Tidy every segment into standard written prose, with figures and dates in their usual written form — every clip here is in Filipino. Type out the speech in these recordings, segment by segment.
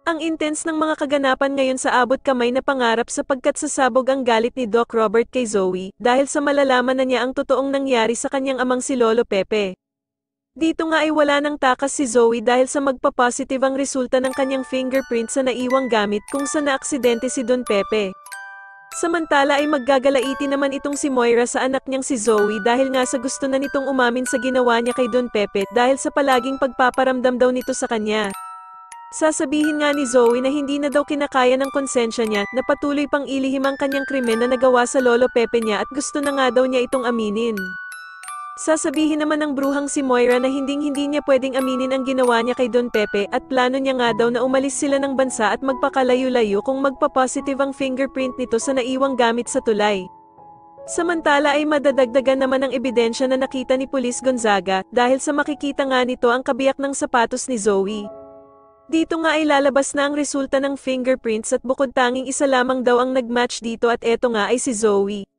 Ang intense ng mga kaganapan ngayon sa abot kamay na pangarap sapagkat sasabog ang galit ni Doc Robert kay Zoe dahil sa malalaman na niya ang totoong nangyari sa kanyang amang si Lolo Pepe. Dito nga ay wala nang takas si Zoe dahil sa magpa-positive ang resulta ng kanyang fingerprint sa naiwang gamit kung saan naaksidente si Don Pepe. Samantala ay maggagalaiti naman itong si Moira sa anak niyang si Zoe dahil nga sa gusto na nitong umamin sa ginawa niya kay Don Pepe dahil sa palaging pagpaparamdam daw nito sa kanya. Sasabihin nga ni Zoe na hindi na daw kinakaya ng konsensya niya na patuloy pang ilihim ang kanyang krimen na nagawa sa Lolo Pepe niya at gusto na nga daw niya itong aminin. Sasabihin naman ng bruhang si Moira na hindi niya pwedeng aminin ang ginawa niya kay Don Pepe at plano niya nga daw na umalis sila ng bansa at magpakalayo-layo kung magpa-positive ang fingerprint nito sa naiwang gamit sa tulay. Samantala ay madadagdagan naman ang ebidensya na nakita ni Police Gonzaga dahil sa makikita nga nito ang kabiyak ng sapatos ni Zoe. Dito nga ay lalabas na ang resulta ng fingerprints at bukod tanging isa lamang daw ang nagmatch dito at eto nga ay si Zoe.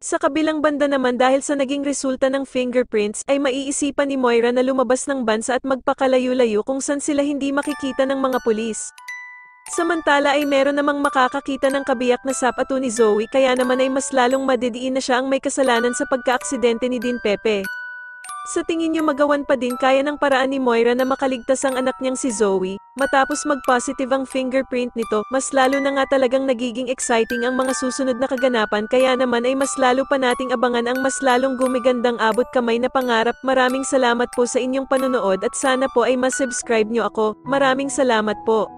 Sa kabilang banda naman dahil sa naging resulta ng fingerprints ay maiisipan ni Moira na lumabas ng bansa at magpakalayo-layo kung saan sila hindi makikita ng mga pulis. Samantala ay meron namang makakakita ng kabiyak na sapato ni Zoe kaya naman ay mas lalong madidiin na siya ang may kasalanan sa pagkaaksidente ni Din Pepe. Sa tingin niyo magawan pa din kaya ng paraan ni Moira na makaligtas ang anak niyang si Zoe, matapos mag-positive ang fingerprint nito, mas lalo na nga talagang nagiging exciting ang mga susunod na kaganapan kaya naman ay mas lalo pa nating abangan ang mas lalong gumigandang abot kamay na pangarap. Maraming salamat po sa inyong panonood at sana po ay mas subscribe niyo ako. Maraming salamat po.